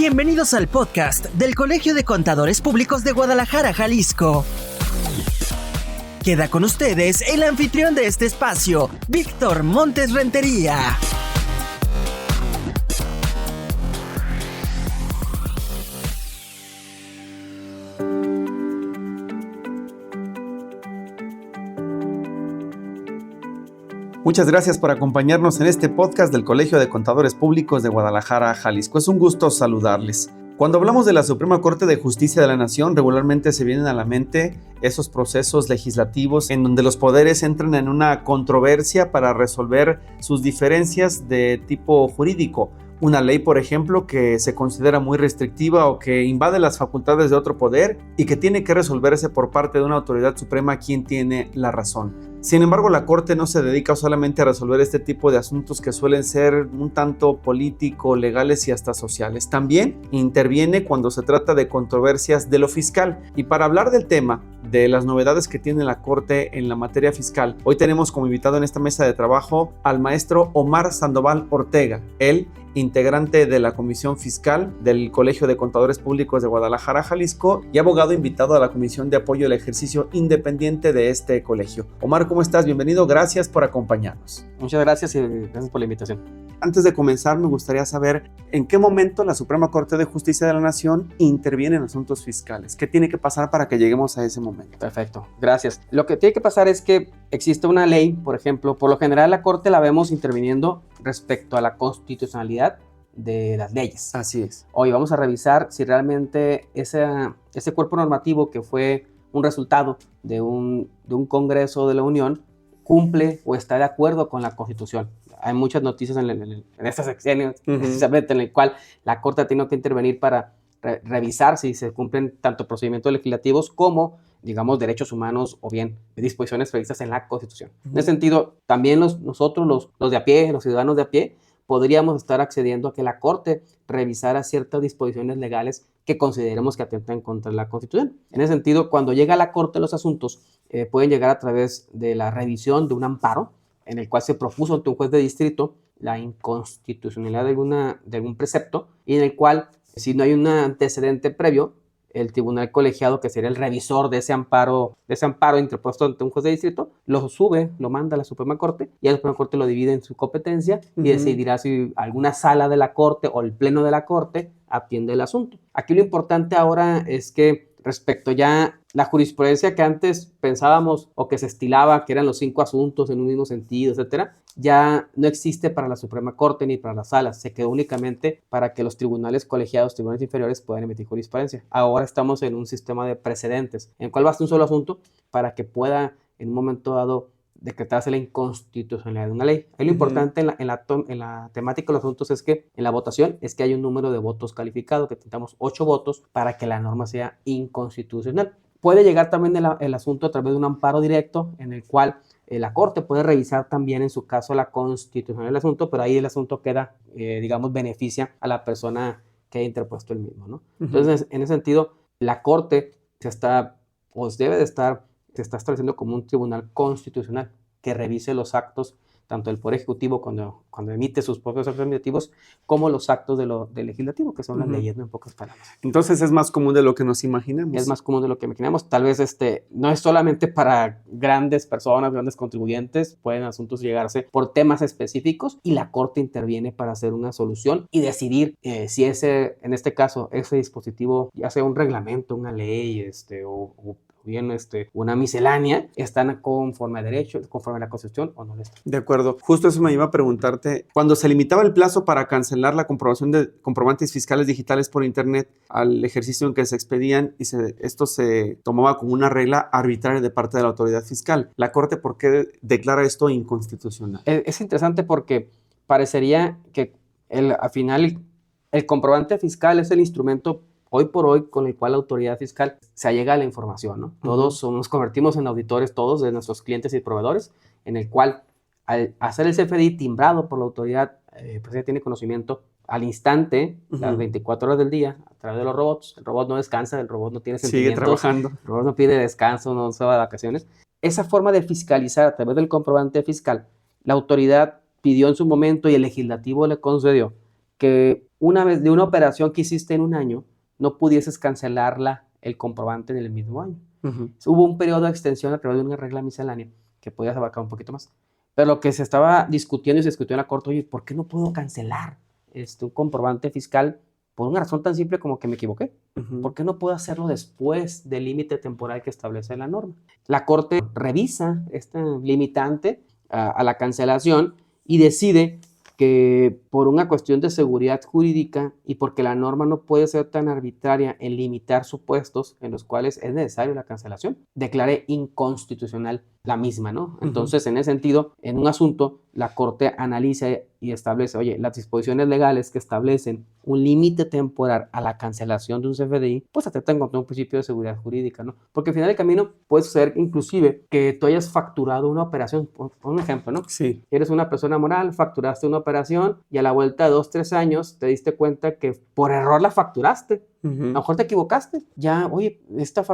Bienvenidos al podcast del Colegio de Contadores Públicos de Guadalajara, Jalisco. Queda con ustedes el anfitrión de este espacio, Víctor Montes Rentería. Muchas gracias por acompañarnos en este podcast del Colegio de Contadores Públicos de Guadalajara, Jalisco. Es un gusto saludarles. Cuando hablamos de la Suprema Corte de Justicia de la Nación, regularmente se vienen a la mente esos procesos legislativos en donde los poderes entran en una controversia para resolver sus diferencias de tipo jurídico. Una ley, por ejemplo, que se considera muy restrictiva o que invade las facultades de otro poder y que tiene que resolverse por parte de una autoridad suprema quien tiene la razón. Sin embargo, la Corte no se dedica solamente a resolver este tipo de asuntos que suelen ser un tanto político, legales y hasta sociales. También interviene cuando se trata de controversias de lo fiscal. Y para hablar del tema, de las novedades que tiene la Corte en la materia fiscal, hoy tenemos como invitado en esta mesa de trabajo al maestro Omar Sandoval Ortega. Él, integrante de la Comisión Fiscal del Colegio de Contadores Públicos de Guadalajara, Jalisco, y abogado invitado a la Comisión de Apoyo al Ejercicio Independiente de este colegio. Omar, ¿cómo estás? Bienvenido, gracias por acompañarnos. Muchas gracias y gracias por la invitación. Antes de comenzar, me gustaría saber en qué momento la Suprema Corte de Justicia de la Nación interviene en asuntos fiscales. ¿Qué tiene que pasar para que lleguemos a ese momento? Perfecto, gracias. Lo que tiene que pasar es que existe una ley, por ejemplo, por lo general la Corte la vemos interviniendo respecto a la constitucionalidad de las leyes. Así es. Hoy vamos a revisar si realmente ese cuerpo normativo que fue un resultado de un Congreso de la Unión cumple o está de acuerdo con la Constitución. Hay muchas noticias en esta sección, precisamente en el cual la Corte ha tenido que intervenir para revisar si se cumplen tanto procedimientos legislativos como, digamos, derechos humanos o bien disposiciones previstas en la Constitución. En ese sentido, también nosotros, los de a pie, los ciudadanos de a pie, podríamos estar accediendo a que la Corte revisara ciertas disposiciones legales que consideremos que atentan contra la Constitución. En ese sentido, cuando llega a la Corte los asuntos, pueden llegar a través de la revisión de un amparo en el cual se propuso ante un juez de distrito la inconstitucionalidad de algún precepto y en el cual, si no hay un antecedente previo, el tribunal colegiado, que sería el revisor de ese amparo interpuesto ante un juez de distrito, lo sube, lo manda a la Suprema Corte y la Suprema Corte lo divide en su competencia y decidirá si alguna sala de la Corte o el pleno de la Corte atiende el asunto. Aquí lo importante ahora es que respecto ya la jurisprudencia que antes pensábamos o que se estilaba, que eran los 5 asuntos en un mismo sentido, etcétera, ya no existe para la Suprema Corte ni para las salas. Se quedó únicamente para que los tribunales colegiados, tribunales inferiores puedan emitir jurisprudencia. Ahora estamos en un sistema de precedentes, en el cual basta un solo asunto para que pueda en un momento dado decretarse la inconstitucionalidad de una ley. Ahí lo importante en la temática de los asuntos es que en la votación es que hay un número de votos calificados, que tengamos 8 votos para que la norma sea inconstitucional. Puede llegar también el asunto a través de un amparo directo en el cual la Corte puede revisar también en su caso la constitucionalidad del asunto, pero ahí el asunto queda, beneficia a la persona que ha interpuesto el mismo, ¿no? Entonces, en ese sentido, la Corte se está estableciendo como un tribunal constitucional que revise los actos tanto del Poder Ejecutivo cuando emite sus propios actos administrativos como los actos del Legislativo, que son las leyes, ¿no? En pocas palabras. Entonces es más común de lo que nos imaginamos. Es más común de lo que imaginamos. Tal vez no es solamente para grandes personas, grandes contribuyentes, pueden asuntos llegarse por temas específicos y la Corte interviene para hacer una solución y decidir si en este caso, ese dispositivo, ya sea un reglamento, una ley o bien una miscelánea, están conforme a derecho, conforme a la Constitución o no lo están. De acuerdo. Justo eso me iba a preguntarte. Cuando se limitaba el plazo para cancelar la comprobación de comprobantes fiscales digitales por internet al ejercicio en que se expedían y esto se tomaba como una regla arbitraria de parte de la autoridad fiscal, ¿la Corte por qué declara esto inconstitucional? Es interesante porque parecería que al final el comprobante fiscal es el instrumento hoy por hoy con el cual la autoridad fiscal se allega a la información, ¿no? Todos nos convertimos en auditores, todos de nuestros clientes y proveedores, en el cual al hacer el CFDI timbrado por la autoridad, pues ella tiene conocimiento al instante, las 24 horas del día, a través de los robots. El robot no descansa, el robot no tiene sentimientos. Sigue trabajando. El robot no pide descanso, no se va de vacaciones. Esa forma de fiscalizar a través del comprobante fiscal, la autoridad pidió en su momento y el legislativo le concedió que una vez de una operación que hiciste en un año, no pudieses cancelarla el comprobante en el mismo año. Hubo un periodo de extensión a través de una regla miscelánea que podías abarcar un poquito más. Pero lo que se estaba discutiendo y se discutió en la corte, oye, ¿por qué no puedo cancelar un comprobante fiscal por una razón tan simple como que me equivoqué? ¿Por qué no puedo hacerlo después del límite temporal que establece la norma? La corte revisa este limitante a la cancelación y decide que por una cuestión de seguridad jurídica y porque la norma no puede ser tan arbitraria en limitar supuestos en los cuales es necesaria la cancelación, declare inconstitucional la misma, ¿no? Entonces, en ese sentido, en un asunto, la Corte analiza y establece, oye, las disposiciones legales que establecen un límite temporal a la cancelación de un CFDI, pues atentan contra un principio de seguridad jurídica, ¿no? Porque al final del camino puede ser inclusive que tú hayas facturado una operación, por un ejemplo, ¿no? Sí. Eres una persona moral, facturaste una operación y a la vuelta de 2, 3 años te diste cuenta que por error la facturaste. A lo mejor te equivocaste. Ya, oye,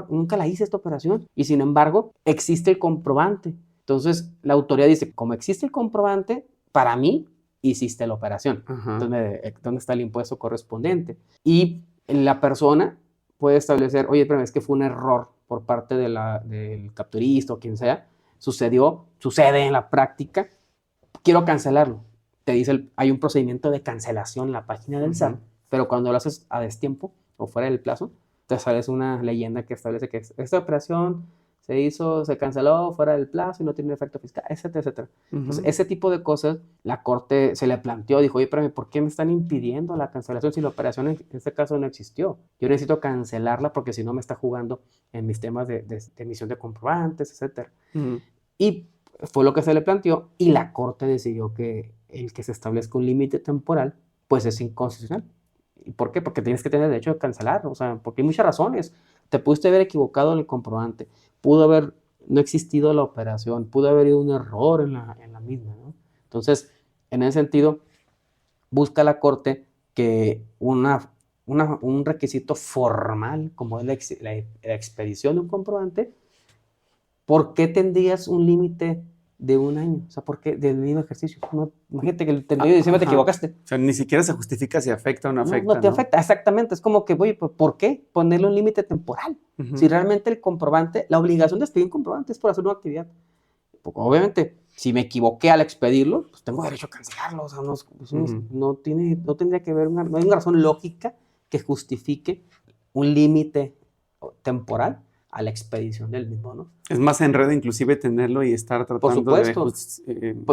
nunca la hice esta operación. Y sin embargo, existe el comprobante. Entonces, la autoridad dice, como existe el comprobante, para mí hiciste la operación. Entonces, ¿dónde está el impuesto correspondiente? Y la persona puede establecer, oye, pero es que fue un error por parte del capturista o quien sea. Sucede en la práctica. Quiero cancelarlo. Te dice, hay un procedimiento de cancelación en la página del SAT, pero cuando lo haces a destiempo o fuera del plazo, te sale una leyenda que establece que esta operación se canceló fuera del plazo y no tiene efecto fiscal, etcétera, etcétera. Entonces, ese tipo de cosas, la Corte se le planteó, dijo, oye, espérame, ¿por qué me están impidiendo la cancelación si la operación en este caso no existió? Yo necesito cancelarla porque si no me está jugando en mis temas de emisión de comprobantes, etcétera. Y fue lo que se le planteó y la Corte decidió que el que se establezca un límite temporal, pues es inconstitucional. ¿Y por qué? Porque tienes que tener derecho a cancelar, o sea, porque hay muchas razones. Te pudiste haber equivocado en el comprobante, pudo haber no existido la operación, pudo haber habido un error en la misma, ¿no? Entonces, en ese sentido, busca la Corte que un requisito formal, como es la expedición de un comprobante. ¿Por qué tendrías un límite de un año? O sea, ¿por qué del mismo ejercicio? No, imagínate que el 31 de diciembre te equivocaste. O sea, ni siquiera se justifica si afecta o no afecta. No te afecta, exactamente. Es como que, oye, ¿por qué ponerle un límite temporal? Si realmente el comprobante, la obligación de expedir un comprobante es por hacer una actividad. Porque obviamente, si me equivoqué al expedirlo, pues tengo derecho a cancelarlo. O sea, no tendría que haber no hay una razón lógica que justifique un límite temporal a la expedición del mismo, ¿no? Es más enredo inclusive tenerlo y estar tratando de pues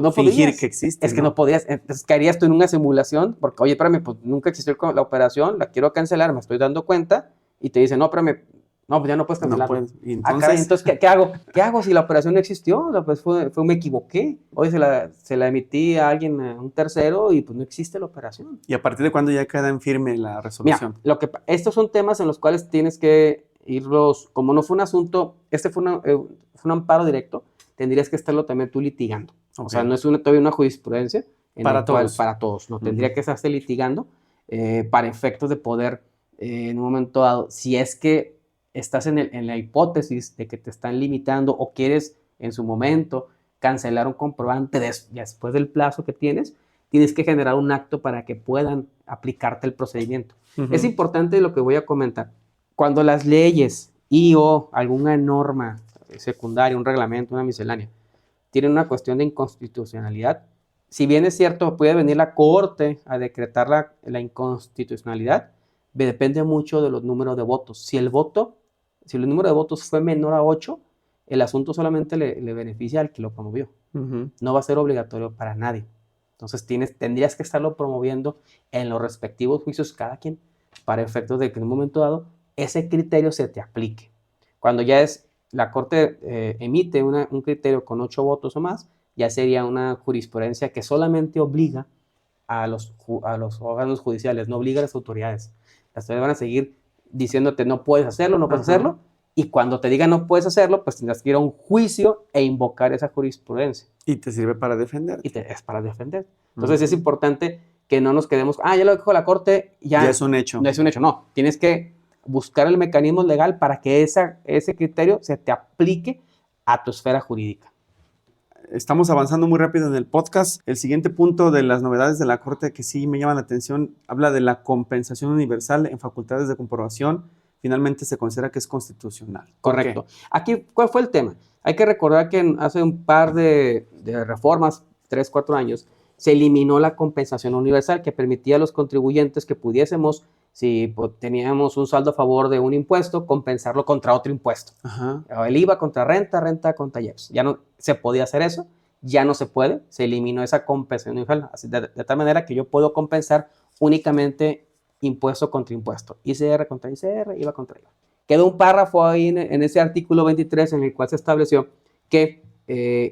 no fingir que existe. Es que no podías, entonces caerías tú en una simulación, porque oye, espérame, pues nunca existió la operación, la quiero cancelar, me estoy dando cuenta, y te dicen, no, espérame, no, pues ya no puedes cancelar. No puedes. Entonces, ¿qué hago? ¿Qué hago si la operación no existió? Pues me equivoqué. Oye, se la emití a alguien, a un tercero, y pues no existe la operación. ¿Y a partir de cuándo ya queda en firme la resolución? Mira, estos son temas en los cuales tienes que irlos, como no fue un asunto, fue un amparo directo, tendrías que estarlo también tú litigando. O sea, no es todavía una jurisprudencia para todos, ¿no? Tendría que estarse litigando para efectos de poder, en un momento dado, si es que estás en la hipótesis de que te están limitando o quieres en su momento cancelar un comprobante después del plazo que tienes que generar un acto para que puedan aplicarte el procedimiento. Es importante lo que voy a comentar. Cuando las leyes o alguna norma secundaria, un reglamento, una miscelánea, tienen una cuestión de inconstitucionalidad, si bien es cierto, puede venir la Corte a decretar la inconstitucionalidad, depende mucho de los números de votos. Si el número de votos fue menor a 8, el asunto solamente le beneficia al que lo promovió. No va a ser obligatorio para nadie. Entonces tendrías que estarlo promoviendo en los respectivos juicios cada quien para efectos de que en un momento dado ese criterio se te aplique. Cuando ya la Corte emite un criterio con 8 votos o más, ya sería una jurisprudencia que solamente obliga a los órganos judiciales, no obliga a las autoridades. Las autoridades van a seguir diciéndote no puedes hacerlo, no puedes hacerlo, y cuando te digan no puedes hacerlo, pues tendrás que ir a un juicio e invocar esa jurisprudencia. Y te sirve para defender. Es para defender. Entonces es importante que no nos quedemos, ya lo dijo la Corte, ya es un hecho. No es un hecho, no. Tienes que buscar el mecanismo legal para que ese criterio se te aplique a tu esfera jurídica. estamos avanzando muy rápido en el podcast. El siguiente punto de las novedades de la Corte que sí me llama la atención, habla de la compensación universal en facultades de comprobación. Finalmente se considera que es constitucional. Correcto. Aquí, ¿cuál fue el tema? Hay que recordar que hace un par de reformas, 3, 4 años, se eliminó la compensación universal que permitía a los contribuyentes que pudiésemos, si teníamos un saldo a favor de un impuesto, compensarlo contra otro impuesto. Ajá. El IVA contra renta, renta contra IEPS. Ya no se podía hacer eso, ya no se puede, se eliminó esa compensación universal, de tal manera que yo puedo compensar únicamente impuesto contra impuesto, ICR contra ICR, IVA contra IVA. Quedó un párrafo ahí en ese artículo 23 en el cual se estableció que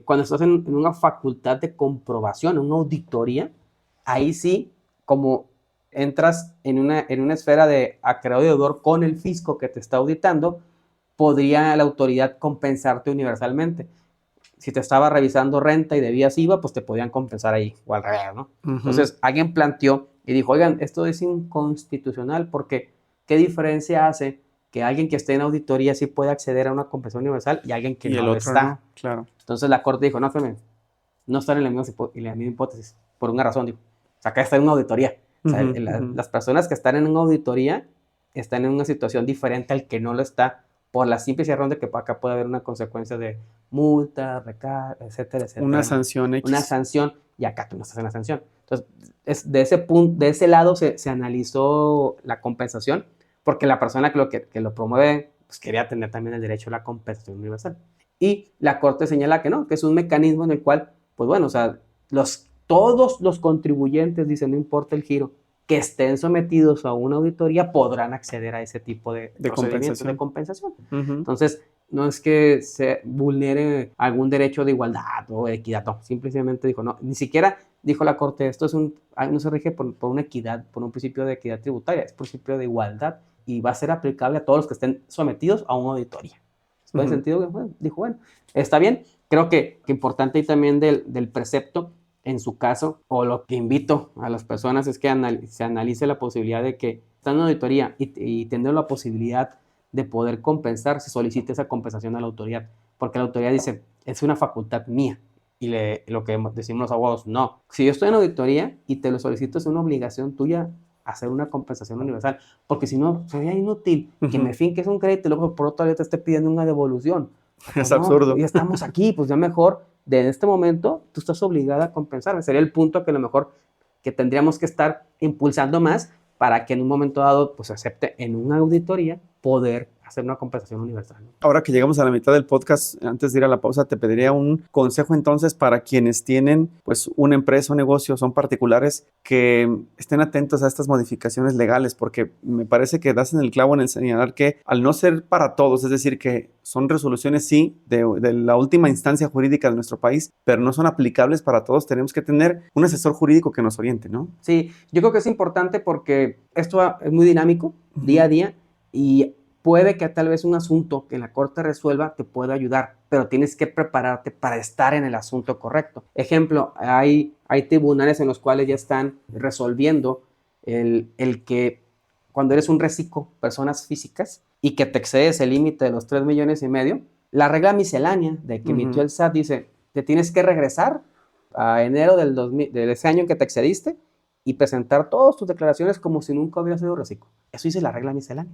cuando estás en una facultad de comprobación, en una auditoría, ahí sí, como entras en una esfera de acreedor y deudor con el fisco que te está auditando, podría la autoridad compensarte universalmente. Si te estaba revisando renta y debías IVA, pues te podían compensar ahí, o al revés, ¿no? Entonces, alguien planteó y dijo, oigan, esto es inconstitucional porque ¿qué diferencia hace que alguien que esté en auditoría sí puede acceder a una compensación universal y alguien que no está? No, claro. Entonces la Corte dijo, no están en la misma hipótesis, por una razón, digo. O sea, acá está en una auditoría. O sea, las personas que están en una auditoría están en una situación diferente al que no lo está, por la simple razón de que acá puede haber una consecuencia de multa, recarga, etcétera, etcétera. Una sanción X. Una sanción, y acá tú no estás en la sanción. Entonces, de ese lado se analizó la compensación, porque la persona que lo promueve pues, quería tener también el derecho a la compensación universal. Y la Corte señala que no, que es un mecanismo en el cual, pues bueno, o sea, todos los contribuyentes, dicen, no importa el giro, que estén sometidos a una auditoría podrán acceder a ese tipo de procedimientos de compensación. Entonces, no es que se vulnere algún derecho de igualdad o de equidad, no, simplemente dijo, no, ni siquiera dijo la Corte, esto no se rige por una equidad, por un principio de equidad tributaria, es principio de igualdad y va a ser aplicable a todos los que estén sometidos a una auditoría. En ese sentido, bueno, dijo, bueno, está bien, creo que importante y también del precepto, en su caso, o lo que invito a las personas es que se analice la posibilidad de que están en una auditoría y teniendo la posibilidad de poder compensar, se solicite esa compensación a la autoridad, porque la autoridad dice, es una facultad mía, y lo que decimos los abogados, no, si yo estoy en auditoría y te lo solicito, es una obligación tuya hacer una compensación universal, porque si no, sería inútil que me finques un crédito y luego por otro lado te esté pidiendo una devolución. Es absurdo. Ya estamos aquí, pues ya mejor, en este momento, tú estás obligada a compensar. Sería el punto que a lo mejor que tendríamos que estar impulsando más para que en un momento dado, pues acepte en una auditoría poder hacer una compensación universal. Ahora que llegamos a la mitad del podcast, antes de ir a la pausa, te pediría un consejo entonces para quienes tienen pues una empresa o negocio, son particulares, que estén atentos a estas modificaciones legales, porque me parece que das en el clavo en el señalar que al no ser para todos, es decir, que son resoluciones sí de la última instancia jurídica de nuestro país, pero no son aplicables para todos, tenemos que tener un asesor jurídico que nos oriente, ¿no? Sí, yo creo que es importante porque esto es muy dinámico, día a día, y puede que tal vez un asunto que la Corte resuelva te pueda ayudar, pero tienes que prepararte para estar en el asunto correcto. Ejemplo, hay tribunales en los cuales ya están resolviendo el que cuando eres un reciclo, personas físicas, y que te excedes el límite de los 3,5 millones, la regla miscelánea de que emitió el SAT dice, te tienes que regresar a enero de ese año en que te excediste y presentar todas tus declaraciones como si nunca hubiera sido reciclo. Eso dice la regla miscelánea.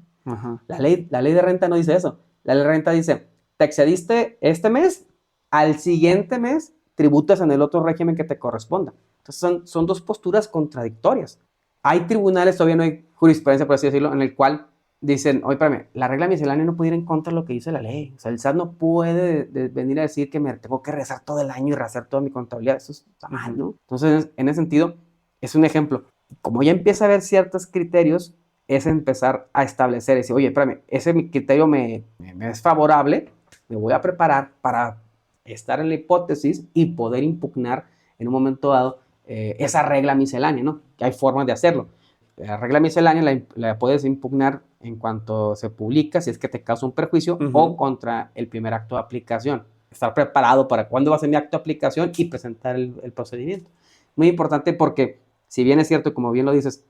La ley de renta no dice eso. La ley de renta dice, te excediste este mes, al siguiente mes tributas en el otro régimen que te corresponda. Entonces son dos posturas contradictorias. Hay tribunales, todavía no hay jurisprudencia, por así decirlo, en el cual dicen, oye, espérame, la regla miscelánea no puede ir en contra de lo que dice la ley. O sea, el SAT no puede venir a decir que me tengo que rezar todo el año y rehacer toda mi contabilidad. Eso está mal, ¿no? Entonces, en ese sentido, es un ejemplo. Como ya empieza a haber ciertos criterios, es empezar a establecer, decir, oye, espérame, ese criterio me es favorable, me voy a preparar para estar en la hipótesis y poder impugnar en un momento dado esa regla miscelánea, ¿no? Que hay formas de hacerlo. La regla miscelánea la puedes impugnar en cuanto se publica, si es que te causa un perjuicio, o contra el primer acto de aplicación. Estar preparado para cuándo va a ser mi acto de aplicación y presentar el procedimiento. Muy importante porque, si bien es cierto, como bien lo dices,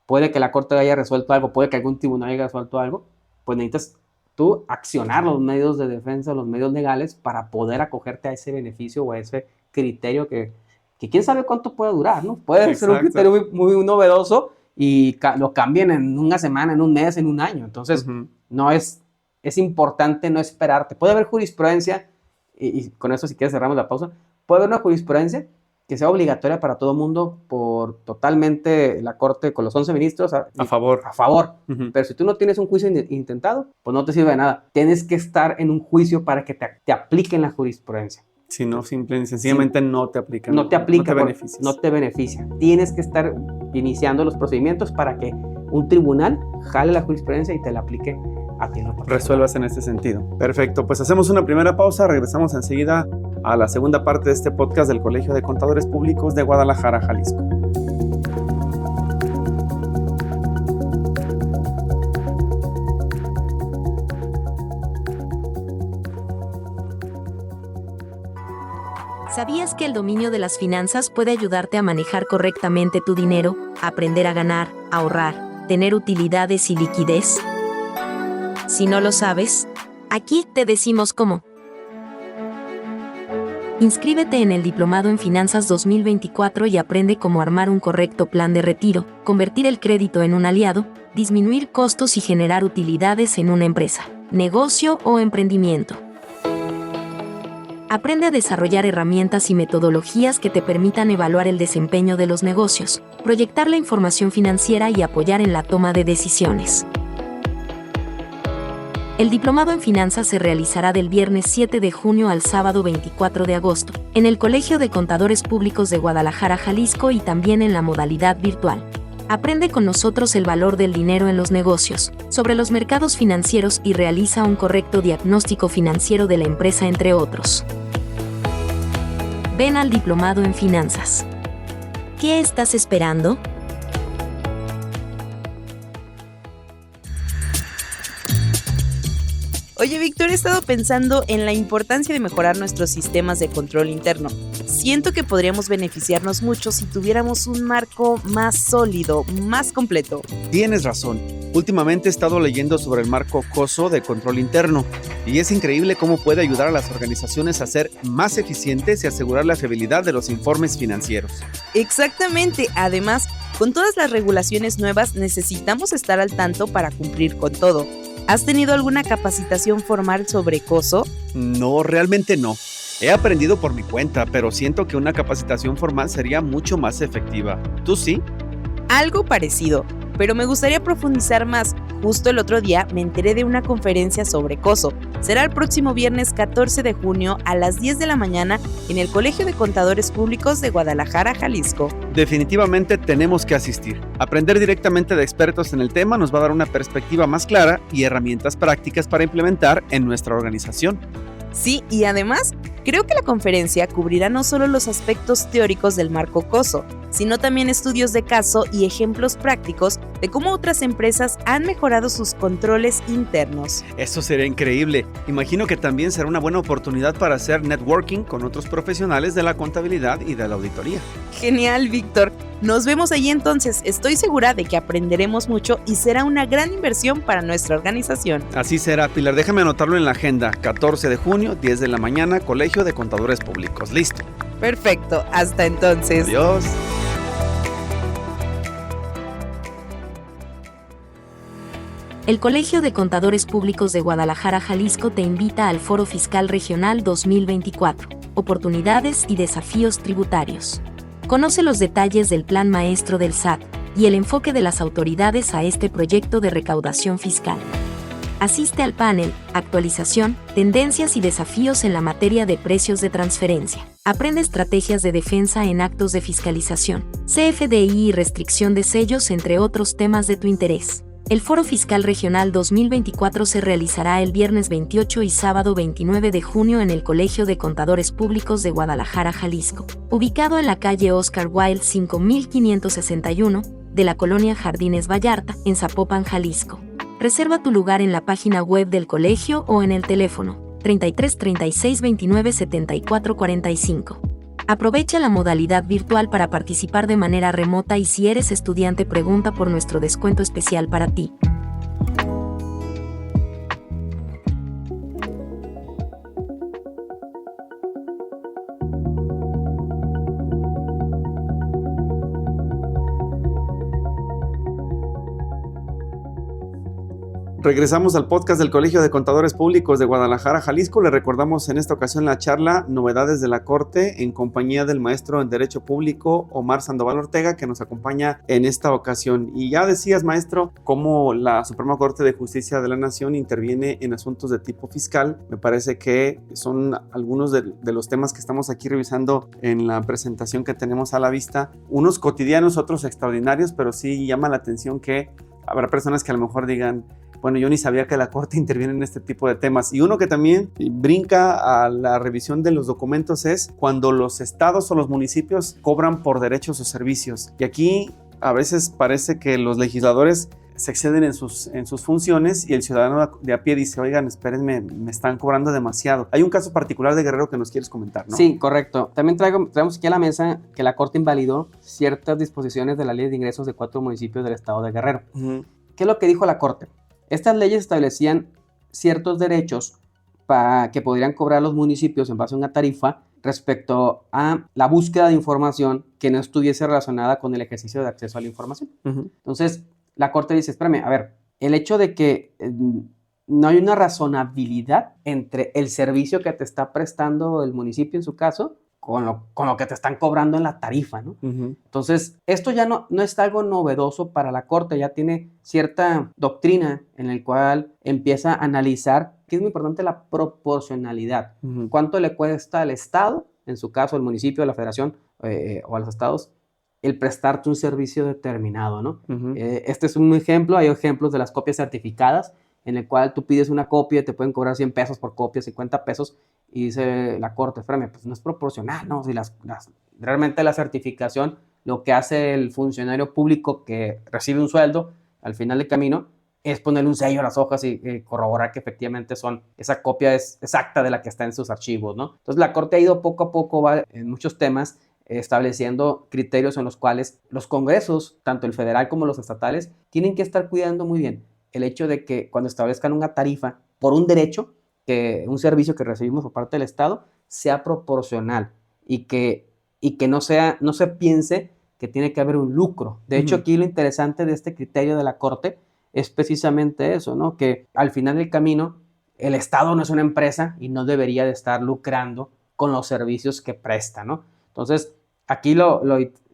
puede que la Corte haya resuelto algo, puede que algún tribunal haya resuelto algo, pues necesitas tú accionar los medios de defensa, los medios legales para poder acogerte a ese beneficio o a ese criterio que quién sabe cuánto puede durar, ¿no? Puede ser un criterio muy, muy novedoso y lo cambien en una semana, en un mes, en un año. Entonces, no es importante no esperarte. Puede haber jurisprudencia, y con eso si quieres cerramos la pausa, puede haber una jurisprudencia que sea obligatoria para todo mundo por totalmente la Corte con los 11 ministros a favor. Pero si tú no tienes un juicio intentado, pues no te sirve de nada. Tienes que estar en un juicio para que te apliquen la jurisprudencia. Si no, sencillamente no te aplica. No te beneficia. Tienes que estar iniciando los procedimientos para que un tribunal jale la jurisprudencia y te la aplique a ti. Resuelvas en este sentido. Perfecto, pues hacemos una primera pausa, regresamos enseguida a la segunda parte de este podcast del Colegio de Contadores Públicos de Guadalajara, Jalisco. ¿Sabías que el dominio de las finanzas puede ayudarte a manejar correctamente tu dinero, aprender a ganar, ahorrar, tener utilidades y liquidez? Si no lo sabes, aquí te decimos cómo. Inscríbete en el Diplomado en Finanzas 2024 y aprende cómo armar un correcto plan de retiro, convertir el crédito en un aliado, disminuir costos y generar utilidades en una empresa, negocio o emprendimiento. Aprende a desarrollar herramientas y metodologías que te permitan evaluar el desempeño de los negocios, proyectar la información financiera y apoyar en la toma de decisiones. El Diplomado en Finanzas se realizará del viernes 7 de junio al sábado 24 de agosto, en el Colegio de Contadores Públicos de Guadalajara, Jalisco, y también en la modalidad virtual. Aprende con nosotros el valor del dinero en los negocios, sobre los mercados financieros y realiza un correcto diagnóstico financiero de la empresa, entre otros. Ven al Diplomado en Finanzas. ¿Qué estás esperando? Oye, Víctor, he estado pensando en la importancia de mejorar nuestros sistemas de control interno. Siento que podríamos beneficiarnos mucho si tuviéramos un marco más sólido, más completo. Tienes razón. Últimamente he estado leyendo sobre el marco COSO de control interno y es increíble cómo puede ayudar a las organizaciones a ser más eficientes y asegurar la fiabilidad de los informes financieros. Exactamente. Además, con todas las regulaciones nuevas necesitamos estar al tanto para cumplir con todo. ¿Has tenido alguna capacitación formal sobre COSO? No, realmente no. He aprendido por mi cuenta, pero siento que una capacitación formal sería mucho más efectiva. ¿Tú sí? Algo parecido, pero me gustaría profundizar más. Justo el otro día me enteré de una conferencia sobre COSO. Será el próximo viernes 14 de junio a las 10 de la mañana en el Colegio de Contadores Públicos de Guadalajara, Jalisco. Definitivamente tenemos que asistir. Aprender directamente de expertos en el tema nos va a dar una perspectiva más clara y herramientas prácticas para implementar en nuestra organización. Sí, y además, creo que la conferencia cubrirá no solo los aspectos teóricos del marco COSO, sino también estudios de caso y ejemplos prácticos de cómo otras empresas han mejorado sus controles internos. Eso sería increíble. Imagino que también será una buena oportunidad para hacer networking con otros profesionales de la contabilidad y de la auditoría. Genial, Víctor. Nos vemos allí entonces. Estoy segura de que aprenderemos mucho y será una gran inversión para nuestra organización. Así será, Pilar. Déjame anotarlo en la agenda. 14 de junio, 10 de la mañana, Colegio de Contadores Públicos. Listo. Perfecto. Hasta entonces. Adiós. El Colegio de Contadores Públicos de Guadalajara, Jalisco te invita al Foro Fiscal Regional 2024, Oportunidades y Desafíos Tributarios. Conoce los detalles del Plan Maestro del SAT y el enfoque de las autoridades a este proyecto de recaudación fiscal. Asiste al panel, Actualización, Tendencias y Desafíos en la materia de precios de transferencia. Aprende estrategias de defensa en actos de fiscalización, CFDI y restricción de sellos, entre otros temas de tu interés. El Foro Fiscal Regional 2024 se realizará el viernes 28 y sábado 29 de junio en el Colegio de Contadores Públicos de Guadalajara, Jalisco, ubicado en la calle Oscar Wilde 5561, de la colonia Jardines Vallarta, en Zapopan, Jalisco. Reserva tu lugar en la página web del colegio o en el teléfono 33 36 29 74 45. Aprovecha la modalidad virtual para participar de manera remota y si eres estudiante pregunta por nuestro descuento especial para ti. Regresamos al podcast del Colegio de Contadores Públicos de Guadalajara, Jalisco. Le recordamos en esta ocasión la charla Novedades de la Corte en compañía del maestro en Derecho Público Omar Sandoval Ortega, que nos acompaña en esta ocasión. Y ya decías, maestro, cómo la Suprema Corte de Justicia de la Nación interviene en asuntos de tipo fiscal. Me parece que son algunos de los temas que estamos aquí revisando en la presentación que tenemos a la vista. Unos cotidianos, otros extraordinarios, pero sí llama la atención que habrá personas que a lo mejor digan: bueno, yo ni sabía que la Corte interviene en este tipo de temas. Y uno que también brinca a la revisión de los documentos es cuando los estados o los municipios cobran por derechos o servicios. Y aquí a veces parece que los legisladores se exceden en sus funciones y el ciudadano de a pie dice: oigan, espérenme, me están cobrando demasiado. Hay un caso particular de Guerrero que nos quieres comentar, ¿no? Sí, correcto. También traemos aquí a la mesa que la Corte invalidó ciertas disposiciones de la Ley de Ingresos de 4 municipios del estado de Guerrero. Uh-huh. ¿Qué es lo que dijo la Corte? Estas leyes establecían ciertos derechos que podrían cobrar los municipios en base a una tarifa respecto a la búsqueda de información que no estuviese relacionada con el ejercicio de acceso a la información. Uh-huh. Entonces, la Corte dice: espérame, a ver, el hecho de que no hay una razonabilidad entre el servicio que te está prestando el municipio en su caso con lo que te están cobrando en la tarifa, ¿no? Uh-huh. Entonces, esto ya no es algo novedoso para la Corte, ya tiene cierta doctrina en la cual empieza a analizar que es muy importante la proporcionalidad. Uh-huh. ¿Cuánto le cuesta al Estado, en su caso el municipio, la federación o a los estados, el prestarte un servicio determinado, ¿no? Uh-huh. Este es un ejemplo. Hay ejemplos de las copias certificadas, en el cual tú pides una copia y te pueden cobrar 100 pesos por copia, 50 pesos, y dice la Corte: espérame, pues no es proporcional, ¿no? Si realmente la certificación, lo que hace el funcionario público que recibe un sueldo al final del camino es ponerle un sello a las hojas y corroborar que efectivamente esa copia es exacta de la que está en sus archivos, ¿no? Entonces la Corte ha ido poco a poco, va en muchos temas, estableciendo criterios en los cuales los congresos, tanto el federal como los estatales, tienen que estar cuidando muy bien el hecho de que cuando establezcan una tarifa por un derecho, que un servicio que recibimos por parte del Estado, sea proporcional y que no se piense que tiene que haber un lucro. De hecho, aquí lo interesante de este criterio de la Corte es precisamente eso, ¿no? Que al final del camino el Estado no es una empresa y no debería de estar lucrando con los servicios que presta, ¿no? Entonces, aquí lo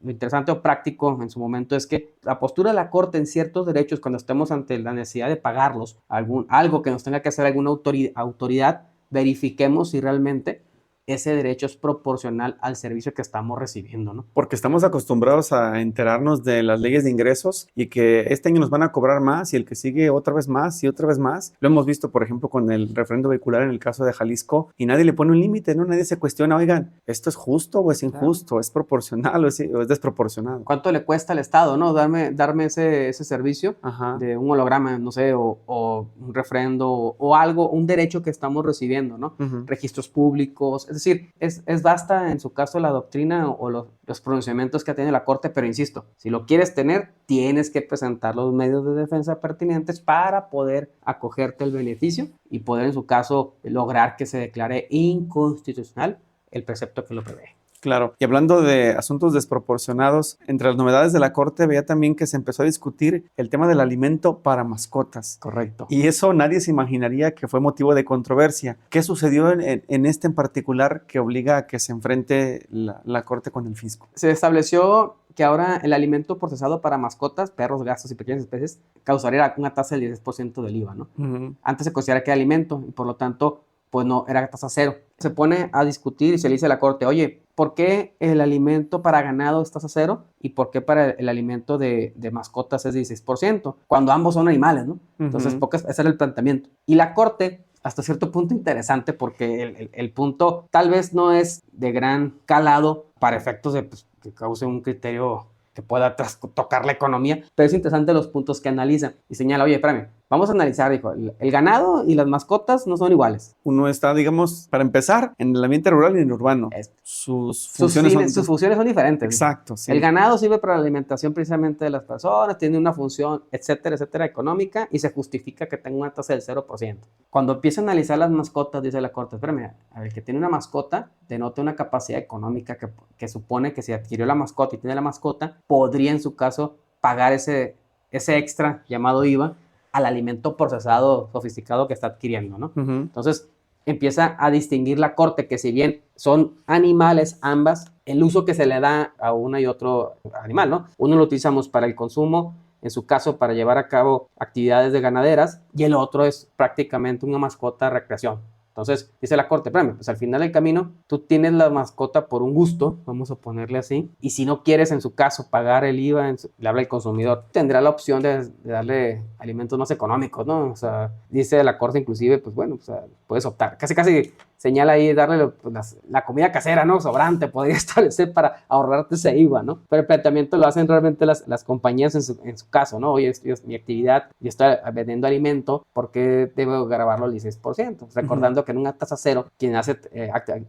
interesante o práctico en su momento es que la postura de la Corte en ciertos derechos, cuando estemos ante la necesidad de pagarlos, algo que nos tenga que hacer alguna autoridad, verifiquemos si realmente ese derecho es proporcional al servicio que estamos recibiendo, ¿no? Porque estamos acostumbrados a enterarnos de las leyes de ingresos y que este año nos van a cobrar más y el que sigue otra vez más y otra vez más. Lo hemos visto, por ejemplo, con el referendo vehicular en el caso de Jalisco, y nadie le pone un límite, ¿no? Nadie se cuestiona: oigan, ¿esto es justo o es injusto? Claro. ¿Es proporcional o es desproporcionado? ¿Cuánto le cuesta al Estado, no? Darme ese servicio. Ajá. De un holograma, no sé, o un referendo o algo, un derecho que estamos recibiendo, ¿no? Uh-huh. Registros públicos. Es decir, es vasta en su caso la doctrina o los pronunciamientos que tiene la Corte, pero insisto, si lo quieres tener, tienes que presentar los medios de defensa pertinentes para poder acogerte el beneficio y poder en su caso lograr que se declare inconstitucional el precepto que lo prevé. Claro. Y hablando de asuntos desproporcionados, entre las novedades de la Corte veía también que se empezó a discutir el tema del alimento para mascotas. Correcto. Y eso nadie se imaginaría que fue motivo de controversia. ¿Qué sucedió en este en particular que obliga a que se enfrente la Corte con el fisco? Se estableció que ahora el alimento procesado para mascotas, perros, gatos y pequeñas especies, causaría una tasa del 10% del IVA, ¿no? Uh-huh. Antes se consideraba que era alimento y por lo tanto, pues no, era tasa cero. Se pone a discutir y se le dice a la Corte: oye, ¿por qué el alimento para ganado es tasa cero y por qué para el alimento de mascotas es 16%? Cuando ambos son animales, ¿no? Uh-huh. Entonces, ese era el planteamiento. Y la Corte, hasta cierto punto interesante, porque el punto tal vez no es de gran calado para efectos de que cause un criterio que pueda tocar la economía, pero es interesante los puntos que analiza y señala: oye, espérame, vamos a analizar, dijo, el ganado y las mascotas no son iguales. Uno está, digamos, para empezar, en el ambiente rural y en el urbano. Sus funciones son diferentes. Exacto, sí. El ganado sirve para la alimentación precisamente de las personas, tiene una función, etcétera, económica, y se justifica que tenga una tasa del 0%. Cuando empieza a analizar las mascotas, dice la Corte: espérame, a ver, que tiene una mascota denota una capacidad económica que supone que si adquirió la mascota y tiene la mascota, podría en su caso pagar ese extra llamado IVA al alimento procesado, sofisticado que está adquiriendo, ¿no? Ujú. Entonces, empieza a distinguir la Corte que si bien son animales ambas, el uso que se le da a uno y otro animal, ¿no? Uno lo utilizamos para el consumo, en su caso para llevar a cabo actividades de ganaderas, y el otro es prácticamente una mascota de recreación. Entonces, dice la Corte, espérame, pues al final del camino, tú tienes la mascota por un gusto, vamos a ponerle así, y si no quieres, en su caso, pagar el IVA, le habla el consumidor, tendrá la opción de darle alimentos más económicos, ¿no? O sea, dice la Corte inclusive, pues bueno, o sea, puedes optar, casi señala ahí darle pues, la comida casera, ¿no? Sobrante, podría establecer para ahorrarte ese IVA, ¿no? Pero el planteamiento lo hacen realmente las compañías en su caso, ¿no? Oye, es mi actividad, yo estoy vendiendo alimento, ¿por qué debo grabarlo al 16%? Recordando que en una tasa cero, quien hace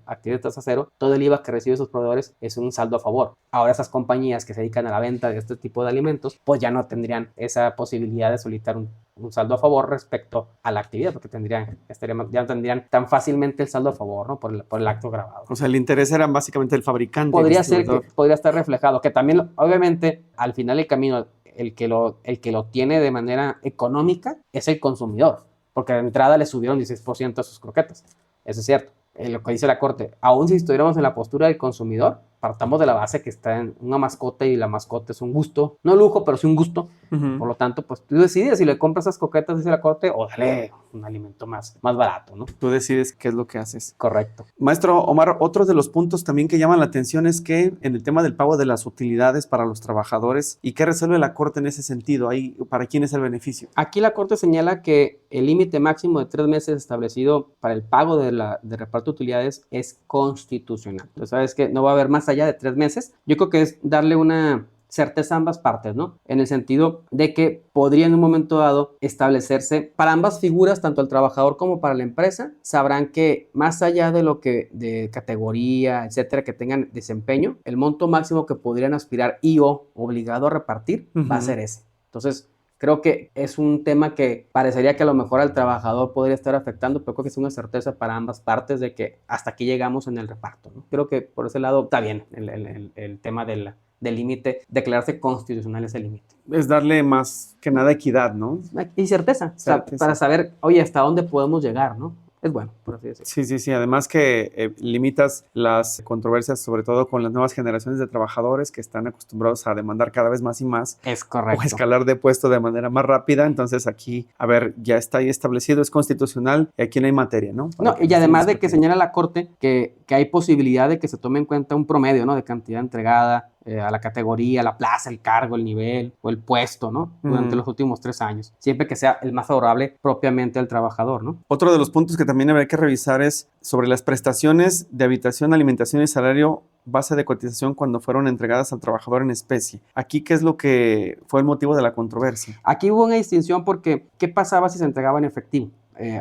actividad de tasa cero, todo el IVA que recibe sus proveedores es un saldo a favor. Ahora esas compañías que se dedican a la venta de este tipo de alimentos, pues ya no tendrían esa posibilidad de solicitar un saldo a favor respecto a la actividad, porque ya no tendrían tan fácilmente el saldo a favor, ¿no? Por el acto grabado. O sea, el interés era básicamente el fabricante. Podría ser que podría estar reflejado, que también, obviamente, al final del camino, el que lo tiene de manera económica es el consumidor, porque de entrada le subieron 16% a sus croquetas. Eso es cierto. Lo que dice la Corte, aún si estuviéramos en la postura del consumidor, partamos de la base que está en una mascota y la mascota es un gusto, no lujo, pero sí un gusto. Uh-huh. Por lo tanto, pues tú decides si le compras esas coquetas, dice la Corte, o dale un alimento más barato, ¿no? Tú decides qué es lo que haces. Correcto. Maestro Omar, otro de los puntos también que llaman la atención es que en el tema del pago de las utilidades para los trabajadores, ¿y qué resuelve la Corte en ese sentido? Ahí, ¿para quién es el beneficio? Aquí la Corte señala que el límite máximo de 3 meses establecido para el pago de reparto de utilidades es constitucional. Entonces, sabes que no va a haber más allá de 3 meses. Yo creo que es darle una certeza a ambas partes, ¿no? En el sentido de que podría en un momento dado establecerse para ambas figuras, tanto el trabajador como para la empresa, sabrán que más allá de categoría, etcétera, que tengan desempeño, el monto máximo que podrían aspirar o obligado a repartir va a ser ese. Entonces, creo que es un tema que parecería que a lo mejor al trabajador podría estar afectando, pero creo que es una certeza para ambas partes de que hasta aquí llegamos en el reparto, ¿no? Creo que por ese lado está bien el tema del límite, declararse constitucional ese límite. Es darle más que nada equidad, ¿no? Y certeza. O sea, para saber, oye, hasta dónde podemos llegar, ¿no? Es bueno, por así decirlo. Sí. Además que limitas las controversias, sobre todo con las nuevas generaciones de trabajadores que están acostumbrados a demandar cada vez más y más. Es correcto. O escalar de puesto de manera más rápida. Entonces aquí, a ver, ya está ahí establecido, es constitucional y aquí no hay materia, ¿no? No, y además de que señala la Corte que hay posibilidad de que se tome en cuenta un promedio, ¿no? De cantidad entregada a la categoría, la plaza, el cargo, el nivel o el puesto, ¿no? Durante los últimos 3 años. Siempre que sea el más favorable propiamente al trabajador, ¿no? Otro de los puntos que también habría que revisar es sobre las prestaciones de habitación, alimentación y salario base de cotización cuando fueron entregadas al trabajador en especie. Aquí, ¿qué es lo que fue el motivo de la controversia? Aquí hubo una distinción porque ¿qué pasaba si se entregaba en efectivo?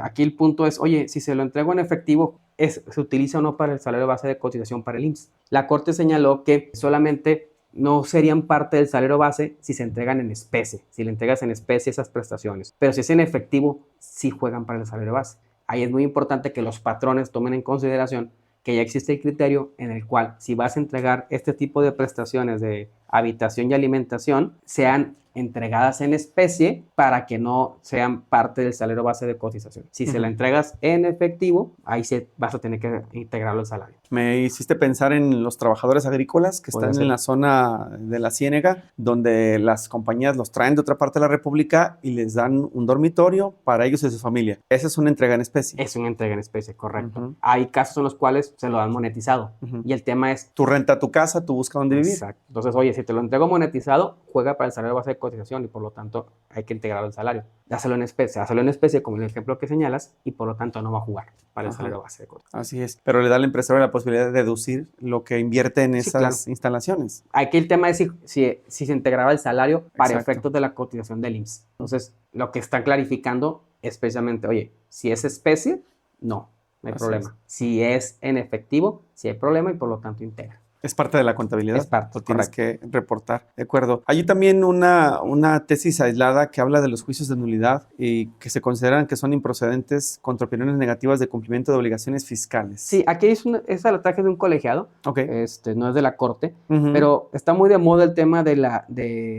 Aquí el punto es, oye, si se lo entrego en efectivo, ¿se utiliza o no para el salario base de cotización para el IMSS? La Corte señaló que solamente no serían parte del salario base si se entregan en especie, si le entregas en especie esas prestaciones. Pero si es en efectivo, sí juegan para el salario base. Ahí es muy importante que los patrones tomen en consideración que ya existe el criterio en el cual si vas a entregar este tipo de prestaciones de habitación y alimentación, sean entregadas en especie para que no sean parte del salario base de cotización. Si se la entregas en efectivo, ahí vas a tener que integrarlo al salario. Me hiciste pensar en los trabajadores agrícolas que están en la zona de la Ciénega, donde las compañías los traen de otra parte de la República y les dan un dormitorio para ellos y su familia. Esa es una entrega en especie. Es una entrega en especie, correcto. Hay casos en los cuales se lo dan monetizado. Y el tema es... Tú renta tu casa, tú buscas dónde vivir. Exacto. Entonces, oye, si te lo entrego monetizado, juega para el salario base de cotización y por lo tanto hay que integrarlo al salario. Hazlo en especie como el ejemplo que señalas y por lo tanto no va a jugar para el salario base de cotización. Así es, pero le da al empresario la posibilidad de deducir lo que invierte en esas instalaciones. Aquí el tema es si se integraba el salario para efectos de la cotización del IMSS. Entonces, lo que están clarificando es precisamente, oye, si es especie, no hay problema. Si es en efectivo, sí hay problema y por lo tanto integra. Es parte de la contabilidad. Es parte, lo tienes que reportar. De acuerdo. Hay también una tesis aislada que habla de los juicios de nulidad y que se consideran que son improcedentes contra opiniones negativas de cumplimiento de obligaciones fiscales. Sí, aquí esa la traje de un colegiado. Ok. No es de la corte, pero está muy de moda el tema de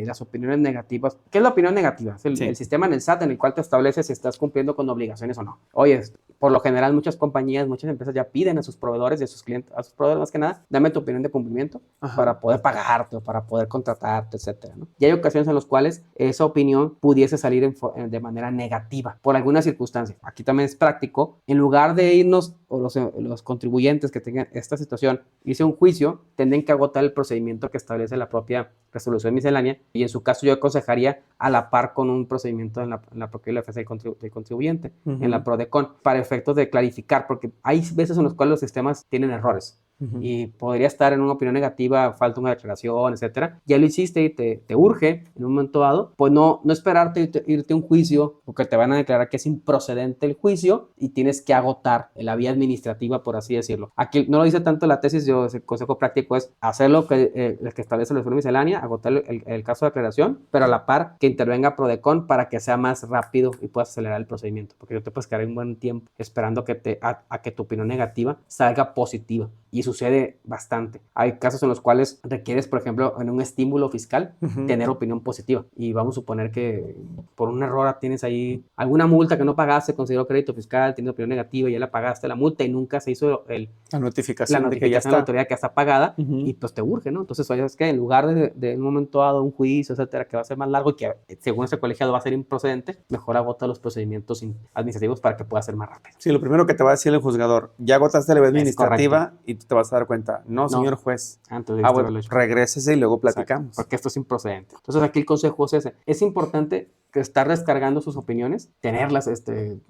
las opiniones negativas. ¿Qué es la opinión negativa? Es el sistema en el SAT en el cual te establece si estás cumpliendo con obligaciones o no. Oye, por lo general muchas compañías, muchas empresas ya piden a sus proveedores y a sus clientes, a sus proveedores más que nada, dame tu opinión de cumplimiento para poder pagarte o para poder contratarte, etcétera, ¿no? Y hay ocasiones en las cuales esa opinión pudiese salir de manera negativa por alguna circunstancia. Aquí también es práctico, en lugar de irnos o los contribuyentes que tengan esta situación, irse a un juicio, tienen que agotar el procedimiento que establece la propia resolución miscelánea, y en su caso yo aconsejaría a la par con un procedimiento en la propia defensa del contribuyente, en la PRODECON, para efectos de clarificar, porque hay veces en los cuales los sistemas tienen errores. Y podría estar en una opinión negativa, falta una declaración, etcétera. Ya lo hiciste y te urge en un momento dado, pues no esperarte irte a un juicio, porque te van a declarar que es improcedente el juicio y tienes que agotar la vía administrativa, por así decirlo. Aquí no lo dice tanto la tesis, el consejo práctico es hacer lo que establece la resolución miscelánea, agotar el caso de aclaración, pero a la par que intervenga PRODECON para que sea más rápido y puedas acelerar el procedimiento, porque no te puedes quedar un buen tiempo esperando a que tu opinión negativa salga positiva. Y sucede bastante. Hay casos en los cuales requieres, por ejemplo, en un estímulo fiscal, tener opinión positiva. Y vamos a suponer que por un error tienes ahí alguna multa que no pagaste, consideró crédito fiscal, tienes opinión negativa, ya la pagaste la multa y nunca se hizo la notificación de que ya está. La autoridad que está pagada y pues te urge, ¿no? Entonces, oye, es que en lugar de un momento dado un juicio, etcétera, que va a ser más largo y que según ese colegiado va a ser improcedente, mejor agota los procedimientos administrativos para que pueda ser más rápido. Sí, lo primero que te va a decir el juzgador, ya agotaste la vía administrativa y tú te vas a dar cuenta, no, señor juez, bueno, regrésese y luego platicamos. Exacto, porque esto es improcedente. Entonces aquí el consejo es ese. Es importante que estar descargando sus opiniones, tenerlas,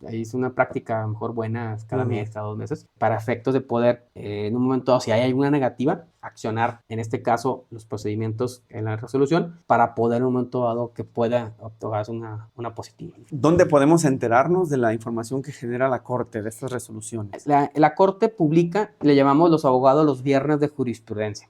ahí es una práctica a lo mejor buena cada mes, cada 2 meses, para efectos de poder, en un momento dado, si hay alguna negativa, accionar, en este caso, los procedimientos en la resolución, para poder en un momento dado que pueda obtener una positiva. ¿Dónde podemos enterarnos de la información que genera la Corte de estas resoluciones? La Corte publica, le llamamos los abogados los viernes de jurisprudencia.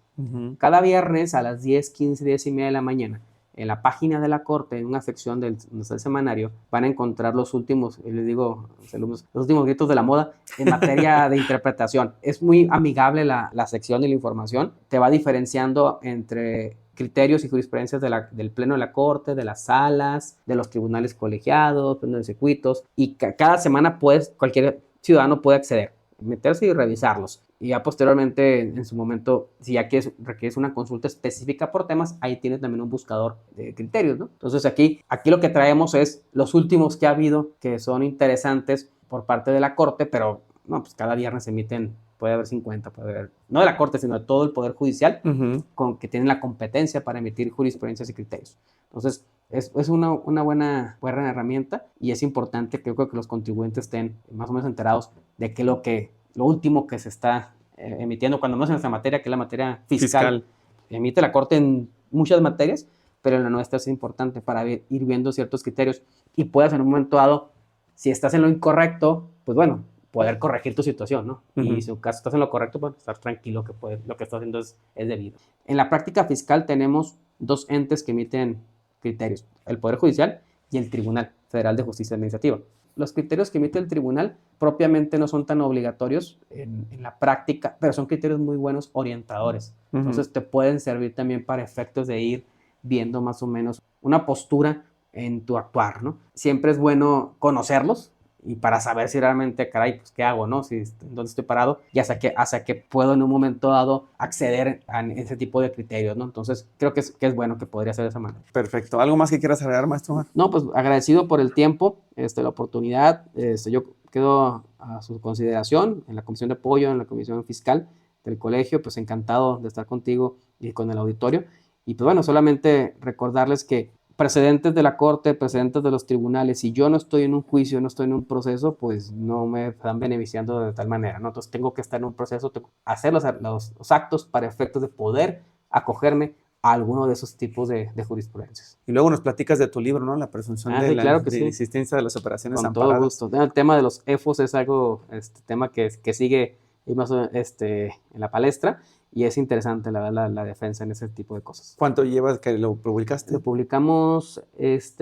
Cada viernes a las 10, 15, 10 y media de la mañana, en la página de la Corte, en una sección del semanario, van a encontrar los últimos, les digo, los últimos gritos de la moda en materia de interpretación. Es muy amigable la sección y la información. Te va diferenciando entre criterios y jurisprudencias del Pleno de la Corte, de las salas, de los tribunales colegiados, de circuitos, y cada semana cualquier ciudadano puede acceder, meterse y revisarlos. Y ya posteriormente, en su momento, si ya requieres una consulta específica por temas, ahí tienes también un buscador de criterios, ¿no? Entonces aquí lo que traemos es los últimos que ha habido, que son interesantes por parte de la Corte, pero no, pues cada viernes se emiten, puede haber 50, puede haber, no de la Corte, sino de todo el Poder Judicial, que tienen la competencia para emitir jurisprudencias y criterios. Entonces, es una buena herramienta, y es importante, creo que los contribuyentes estén más o menos enterados de que lo último que se está emitiendo, cuando menos en esta materia, que es la materia fiscal. Emite la Corte en muchas materias, pero en la nuestra es importante para ir viendo ciertos criterios y puedas en un momento dado, si estás en lo incorrecto, pues bueno, poder corregir tu situación, ¿no? Y si en caso estás en lo correcto, pues estar tranquilo que lo que estás haciendo es debido. En la práctica fiscal tenemos 2 entes que emiten criterios, el Poder Judicial y el Tribunal Federal de Justicia Administrativa. Los criterios que emite el tribunal propiamente no son tan obligatorios en la práctica, pero son criterios muy buenos orientadores. Entonces te pueden servir también para efectos de ir viendo más o menos una postura en tu actuar, ¿no? Siempre es bueno conocerlos y para saber si realmente, caray, pues qué hago, ¿no? Dónde estoy parado y hasta que puedo en un momento dado acceder a ese tipo de criterios, ¿no? Entonces creo que es bueno, que podría ser de esa manera. Perfecto. ¿Algo más que quieras agregar, maestro? No, pues agradecido por el tiempo, la oportunidad. Yo quedo a su consideración en la Comisión de Apoyo, en la Comisión Fiscal del Colegio, pues encantado de estar contigo y con el auditorio. Y pues bueno, solamente recordarles que precedentes de la Corte, precedentes de los tribunales, si yo no estoy en un juicio, no estoy en un proceso, pues no me están beneficiando de tal manera, ¿no? Entonces tengo que estar en un proceso, hacer los actos para efectos de poder acogerme a alguno de esos tipos de jurisprudencias. Y luego nos platicas de tu libro, ¿no? La presunción de la existencia de las operaciones amparadas. Con todo gusto. El tema de los EFOS es algo, tema que sigue más en la palestra, y es interesante la defensa en ese tipo de cosas. ¿Cuánto llevas que lo publicaste? Lo publicamos,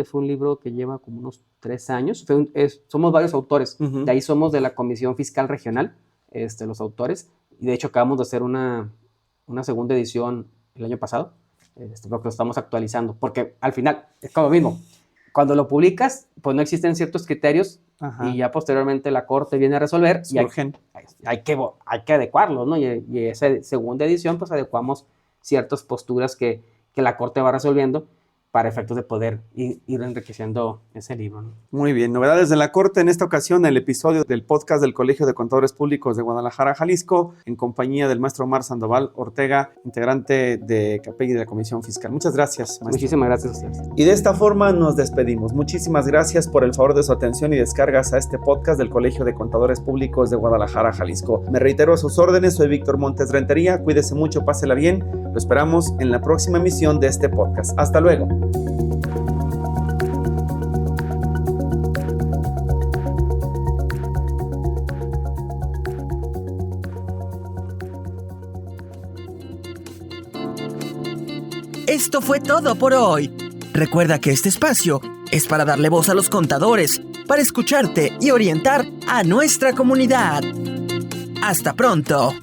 fue un libro que lleva como unos 3 años, somos varios autores, de ahí somos de la Comisión Fiscal Regional, los autores, y de hecho acabamos de hacer una segunda edición el año pasado, porque lo estamos actualizando, porque al final es como mismo, cuando lo publicas, pues no existen ciertos criterios, y ya posteriormente la Corte viene a resolver, y hay que adecuarlos, ¿no? Y esa segunda edición, pues adecuamos ciertas posturas que la Corte va resolviendo para efectos de poder ir enriqueciendo ese libro, ¿no? Muy bien, novedades de la Corte en esta ocasión, el episodio del podcast del Colegio de Contadores Públicos de Guadalajara, Jalisco, en compañía del maestro Omar Sandoval Ortega, integrante de CAPEGI de la Comisión Fiscal. Muchas gracias, maestro. Muchísimas gracias a ustedes. Y de esta forma nos despedimos. Muchísimas gracias por el favor de su atención y descargas a este podcast del Colegio de Contadores Públicos de Guadalajara, Jalisco. Me reitero a sus órdenes, soy Víctor Montes Rentería, cuídese mucho, pásela bien, lo esperamos en la próxima emisión de este podcast. Hasta luego. Esto fue todo por hoy. Recuerda que este espacio es para darle voz a los contadores, para escucharte y orientar a nuestra comunidad. ¡Hasta pronto!